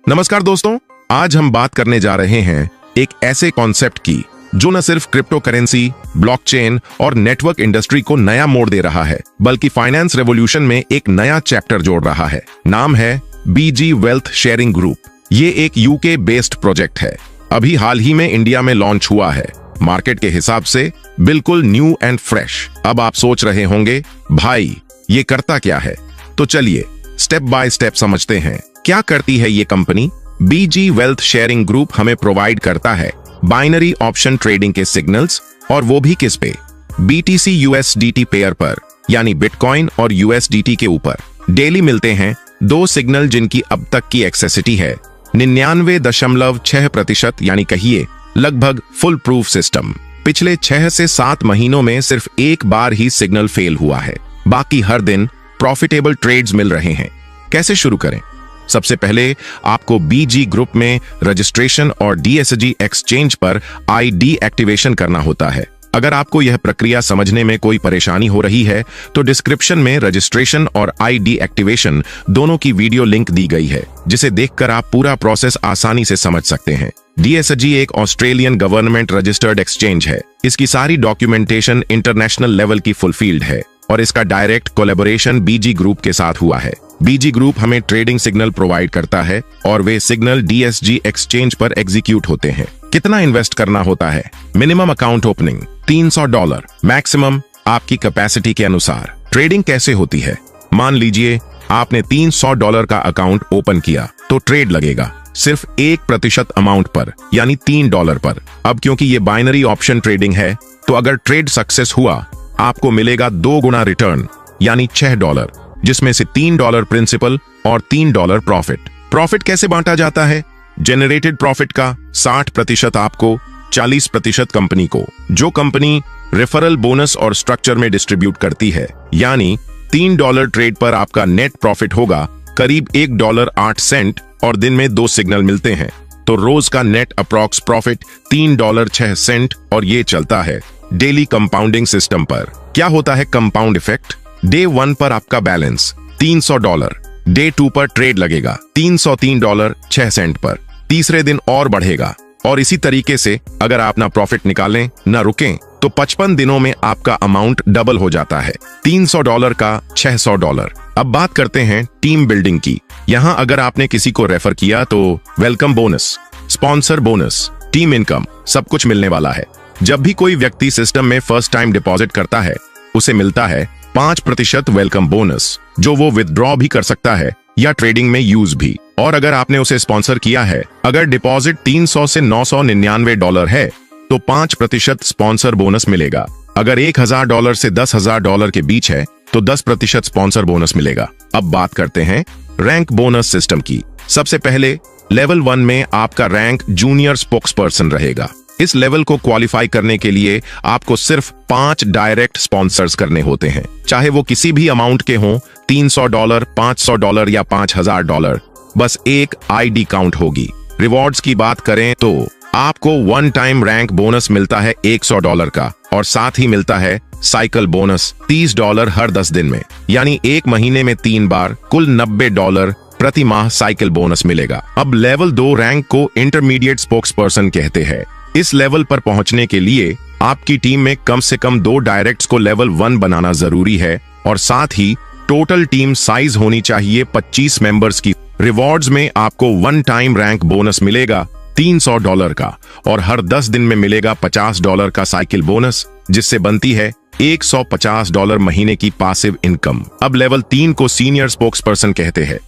नमस्कार दोस्तों, आज हम बात करने जा रहे हैं एक ऐसे कॉन्सेप्ट की जो न सिर्फ क्रिप्टो करेंसी, ब्लॉकचेन और नेटवर्क इंडस्ट्री को नया मोड़ दे रहा है, बल्कि फाइनेंस रेवोल्यूशन में एक नया चैप्टर जोड़ रहा है। नाम है बीजी वेल्थ शेयरिंग ग्रुप। ये एक यूके बेस्ड प्रोजेक्ट है, अभी हाल ही में इंडिया में लॉन्च हुआ है। मार्केट के हिसाब से बिल्कुल न्यू एंड फ्रेश। अब आप सोच रहे होंगे, भाई ये करता क्या है? तो चलिए स्टेप बाय स्टेप समझते हैं क्या करती है ये कंपनी। बीजी वेल्थ शेयरिंग ग्रुप हमें प्रोवाइड करता है बाइनरी ऑप्शन ट्रेडिंग के सिग्नल्स, और वो भी किस पे? BTC USDT पेयर पर, यानी बिटकॉइन और USDT के ऊपर। डेली मिलते हैं दो सिग्नल जिनकी अब तक की एक्सेसिटी है 99.6%, यानी कहिए लगभग फुल प्रूफ सिस्टम। पिछले 6 से 7 महीनों में सिर्फ एक बार ही सिग्नल फेल हुआ है, बाकी हर दिन प्रॉफिटेबल ट्रेड्स मिल रहे हैं। कैसे शुरू करें? सबसे पहले आपको बीजी ग्रुप में रजिस्ट्रेशन और DSG एक्सचेंज पर ID एक्टिवेशन करना होता है। अगर आपको यह प्रक्रिया समझने में कोई परेशानी हो रही है तो डिस्क्रिप्शन में रजिस्ट्रेशन और ID एक्टिवेशन दोनों की वीडियो लिंक दी गई है, जिसे देखकर आप पूरा प्रोसेस आसानी से समझ सकते हैं। DSG एक ऑस्ट्रेलियन गवर्नमेंट रजिस्टर्ड एक्सचेंज है। इसकी सारी डॉक्यूमेंटेशन इंटरनेशनल लेवल की फुलफील्ड है और इसका डायरेक्ट कोलैबोरेशन बीजी ग्रुप के साथ हुआ है। बीजी ग्रुप हमें ट्रेडिंग सिग्नल प्रोवाइड करता है और वे सिग्नल DSG एक्सचेंज पर एग्जीक्यूट होते हैं। कितना इन्वेस्ट करना होता है? मिनिमम अकाउंट ओपनिंग $300, मैक्सिमम आपकी कैपेसिटी के अनुसार। ट्रेडिंग कैसे होती है? मान लीजिए आपने $300 का अकाउंट ओपन किया तो ट्रेड लगेगा सिर्फ 1% अमाउंट पर, यानी $3 पर। अब क्योंकि ये बाइनरी ऑप्शन ट्रेडिंग है, तो अगर ट्रेड सक्सेस हुआ आपको मिलेगा 2 गुना रिटर्न, यानी $6, जिसमें से $3 प्रिंसिपल और $3 प्रॉफिट। प्रॉफिट कैसे बांटा जाता है? जेनरेटेड प्रॉफिट का 60% आपको, 40% कंपनी को। जो कंपनी रेफरल बोनस और स्ट्रक्चर में डिस्ट्रीब्यूट करती है, यानी $3 ट्रेड पर आपका नेट प्रॉफिट होगा करीब $1.08, और दिन में 2 सिग्नल मिलते हैं तो रोज का नेट अप्रॉक्स प्रॉफिट $3.06, और ये चलता है डेली कंपाउंडिंग सिस्टम पर। क्या होता है कंपाउंड इफेक्ट? डे 1 पर आपका बैलेंस $300, डे 2 पर ट्रेड लगेगा $303.06 पर, तीसरे दिन और बढ़ेगा, और इसी तरीके से अगर आप ना प्रॉफिट निकालें ना रुकें तो 55 दिनों में आपका अमाउंट डबल हो जाता है, $300 का $600। अब बात करते हैं टीम बिल्डिंग की। यहाँ अगर आपने किसी को रेफर किया तो welcome bonus, sponsor bonus, team income सब कुछ मिलने वाला है। जब भी कोई व्यक्ति सिस्टम में फर्स्ट टाइम डिपॉजिट करता है उसे मिलता है 5% वेलकम बोनस, जो वो विथड्रॉ भी कर सकता है या ट्रेडिंग में यूज भी। और अगर आपने उसे स्पॉन्सर किया है, अगर डिपॉजिट $300 से $999 है तो 5% स्पॉन्सर बोनस मिलेगा। अगर $1000 से $10,000 के बीच है तो 10% स्पॉन्सर बोनस मिलेगा। अब बात करते हैं रैंक बोनस सिस्टम की। सबसे पहले लेवल 1 में आपका रैंक जूनियर स्पोक्सपर्सन रहेगा। इस लेवल को क्वालिफाई करने के लिए आपको सिर्फ 5 डायरेक्ट स्पॉन्सर्स करने होते हैं, चाहे वो किसी भी अमाउंट के हों, $300, $500 या $5000। बस एक ID काउंट होगी। रिवॉर्ड्स की बात करें तो आपको 1 टाइम रैंक बोनस मिलता है $100 का, और साथ ही मिलता है साइकिल बोनस $30 हर 10 दिन में, यानी एक महीने में 3 बार, कुल $90 प्रति माह साइकिल बोनस मिलेगा। अब लेवल 2 रैंक को इंटरमीडिएट स्पोक्सपर्सन कहते हैं। इस लेवल पर पहुंचने के लिए आपकी टीम में कम से कम 2 डायरेक्ट्स को लेवल 1 बनाना जरूरी है, और साथ ही टोटल टीम साइज होनी चाहिए 25 मेंबर्स की। रिवॉर्ड्स में आपको 1 टाइम रैंक बोनस मिलेगा $300 का, और हर 10 दिन में मिलेगा $50 का साइकिल बोनस, जिससे बनती है $150 महीने की पासिव इनकम। अब लेवल 3 को सीनियर स्पोक्सपर्सन कहते हैं।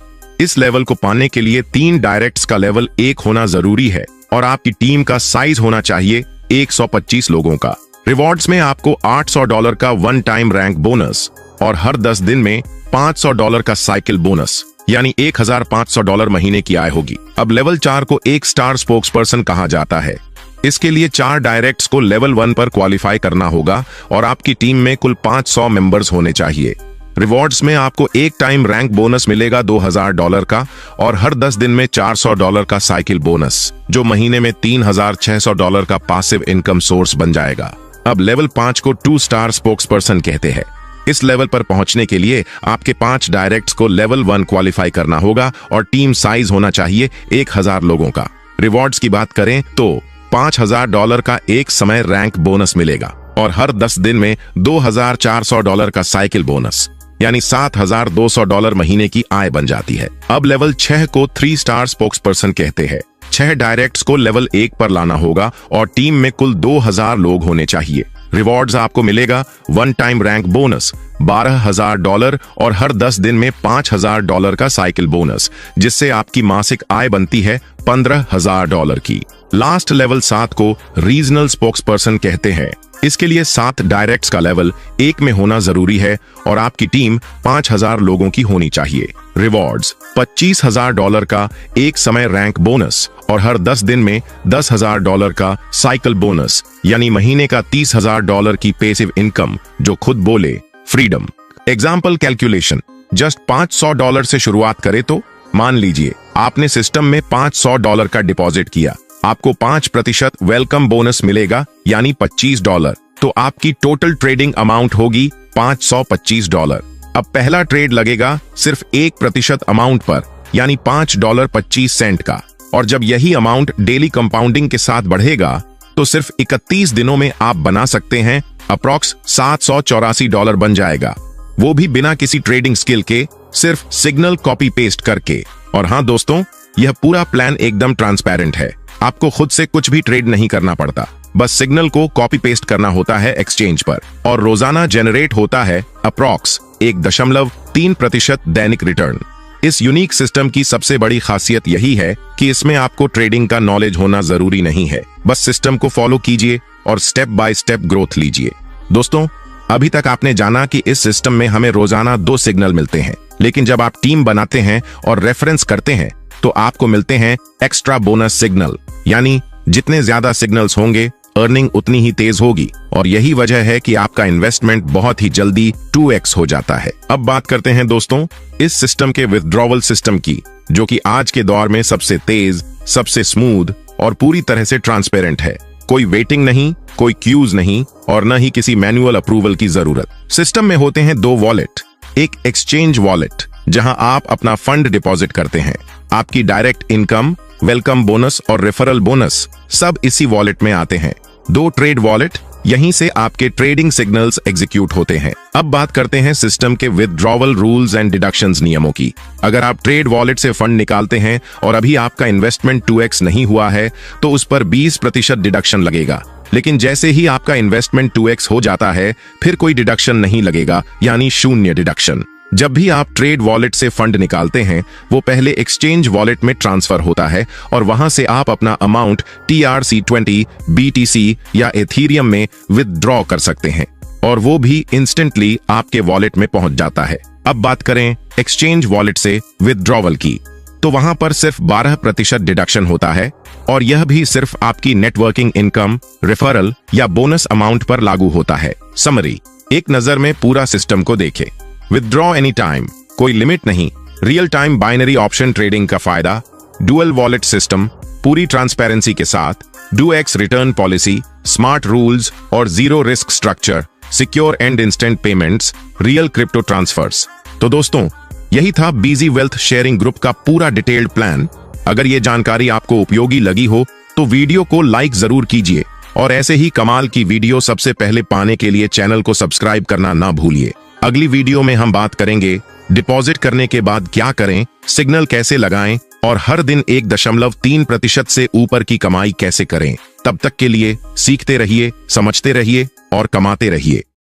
इस लेवल को पाने के लिए 3 डायरेक्ट्स का लेवल 1 होना जरूरी है, और आपकी टीम का साइज होना चाहिए 125 लोगों का। रिवॉर्ड्स में आपको $800 का 1 टाइम रैंक बोनस और हर 10 दिन में $500 का साइकिल बोनस, यानी $1500 महीने की आय होगी। अब लेवल 4 को 1 स्टार स्पोक्सपर्सन कहा जाता है। इसके लिए 4 डायरेक्ट्स को लेवल 1 पर क्वालिफाई करना होगा, और आपकी टीम में कुल 500 मेंबर्स होने चाहिए। रिवॉर्ड्स में आपको 1 टाइम रैंक बोनस मिलेगा $2000 का, और हर 10 दिन में $400 का साइकिल बोनस, जो महीने में $3600 का पासिव इनकम सोर्स बन जाएगा। अब लेवल 5 को 2 स्टार स्पोक्सपर्सन कहते हैं। इस लेवल पर पहुंचने के लिए आपके 5 डायरेक्ट्स को लेवल 1 क्वालिफाई करना होगा और टीम साइज होना चाहिए 1000 लोगों का। रिवॉर्ड्स की बात करें तो $5000 का एक समय रैंक बोनस मिलेगा और हर 10 दिन में $2400 का साइकिल बोनस, यानी $7200 महीने की आय बन जाती है। अब लेवल 6 को 3 स्टार स्पोक्सपर्सन कहते हैं। 6 डायरेक्ट्स को लेवल 1 पर लाना होगा और टीम में कुल 2000 लोग होने चाहिए। रिवॉर्ड्स आपको मिलेगा 1 टाइम रैंक बोनस $12000 और हर 10 दिन में $5000 का साइकिल बोनस, जिससे आपकी मासिक आय बनती है $15000 की। लास्ट लेवल 7 को रीजनल स्पोक्सपर्सन कहते हैं। इसके लिए 7 डायरेक्ट्स का लेवल 1 में होना जरूरी है और आपकी टीम 5000 लोगों की होनी चाहिए। रिवॉर्ड्स $25000 का एक समय रैंक बोनस और हर 10 दिन में $10000 का साइकिल बोनस, यानी महीने का $30000 की पैसिव इनकम, जो खुद बोले फ्रीडम। एग्जाम्पल कैलकुलेशन, जस्ट $500 से शुरुआत करें तो मान लीजिए आपने सिस्टम में $500 का डिपॉजिट किया, आपको 5% वेलकम बोनस मिलेगा, यानी $25। तो आपकी टोटल ट्रेडिंग अमाउंट होगी $525। अब पहला ट्रेड लगेगा सिर्फ 1% अमाउंट पर, यानी $5.25 का, और जब यही अमाउंट डेली कंपाउंडिंग के साथ बढ़ेगा तो सिर्फ 31 दिनों में आप बना सकते हैं अप्रॉक्स $784 बन जाएगा, वो भी बिना किसी ट्रेडिंग स्किल के, सिर्फ सिग्नल कॉपी पेस्ट करके। और हाँ दोस्तों, यह पूरा प्लान एकदम ट्रांसपेरेंट है। आपको खुद से कुछ भी ट्रेड नहीं करना पड़ता, बस सिग्नल को कॉपी पेस्ट करना होता है एक्सचेंज पर और रोजाना जनरेट होता है अप्रॉक्स 1.3% दैनिक रिटर्न। इस यूनिक सिस्टम की सबसे बड़ी खासियत यही है कि इसमें आपको ट्रेडिंग का नॉलेज होना जरूरी नहीं है, बस सिस्टम को फॉलो कीजिए और स्टेप बाय स्टेप ग्रोथ लीजिए। दोस्तों, अभी तक आपने जाना कि इस सिस्टम में हमें रोजाना 2 सिग्नल मिलते हैं, लेकिन जब आप टीम बनाते हैं और रेफरेंस करते हैं तो आपको मिलते हैं एक्स्ट्रा बोनस सिग्नल, यानी जितने ज्यादा सिग्नल्स होंगे अर्निंग उतनी ही तेज होगी, और यही वजह है कि आपका इन्वेस्टमेंट बहुत ही जल्दी 2x हो जाता है। अब बात करते हैं दोस्तों इस सिस्टम के विथड्रॉवल सिस्टम की, जो कि आज के दौर में सबसे तेज, सबसे स्मूथ और पूरी तरह से ट्रांसपेरेंट है। कोई वेटिंग नहीं, कोई क्यूज नहीं और न ही किसी मैनुअल अप्रूवल की जरूरत। सिस्टम में होते हैं 2 वॉलेट, एक एक्सचेंज वॉलेट जहां आप अपना फंड डिपॉजिट करते हैं, आपकी डायरेक्ट इनकम, वेलकम बोनस और रेफरल बोनस सब इसी वॉलेट में आते हैं। 2 ट्रेड वॉलेट, यहीं से आपके ट्रेडिंग सिग्नल्स एग्जीक्यूट होते हैं। अब बात करते हैं सिस्टम के विथड्रॉवल रूल्स एंड डिडक्शंस नियमों की। अगर आप ट्रेड वॉलेट से फंड निकालते हैं और अभी आपका इन्वेस्टमेंट 2x नहीं हुआ है तो उस पर 20% डिडक्शन लगेगा, लेकिन जैसे ही आपका इन्वेस्टमेंट 2x हो जाता है फिर कोई डिडक्शन नहीं लगेगा, यानी 0 डिडक्शन। जब भी आप ट्रेड वॉलेट से फंड निकालते हैं वो पहले एक्सचेंज वॉलेट में ट्रांसफर होता है और वहां से आप अपना अमाउंट TRC20, BTC या एथीरियम में विथड्रॉ कर सकते हैं और वो भी इंस्टेंटली आपके वॉलेट में पहुंच जाता है। अब बात करें एक्सचेंज वॉलेट से विथड्रॉवल की, तो वहां पर सिर्फ 12% डिडक्शन होता है और यह भी सिर्फ आपकी नेटवर्किंग इनकम, रेफरल या बोनस अमाउंट पर लागू होता है। समरी, एक नजर में पूरा सिस्टम को देखें। विथड्रॉ एनी टाइम, कोई लिमिट नहीं, real time binary option trading का फायदा, डुअल वॉलेट सिस्टम, पूरी ट्रांसपेरेंसी के साथ, 2x return policy, smart rules और 0 risk structure, secure and instant payments, real crypto transfers. तो दोस्तों, यही था बीजी वेल्थ शेयरिंग ग्रुप का पूरा डिटेल्ड प्लान। अगर ये जानकारी आपको उपयोगी लगी हो तो वीडियो को लाइक जरूर कीजिए और ऐसे ही कमाल की वीडियो सबसे पहले पाने के लिए चैनल को सब्सक्राइब करना ना भूलिए। अगली वीडियो में हम बात करेंगे डिपॉजिट करने के बाद क्या करें, सिग्नल कैसे लगाएं और हर दिन 1.3% से ऊपर की कमाई कैसे करें। तब तक के लिए सीखते रहिए, समझते रहिए और कमाते रहिए।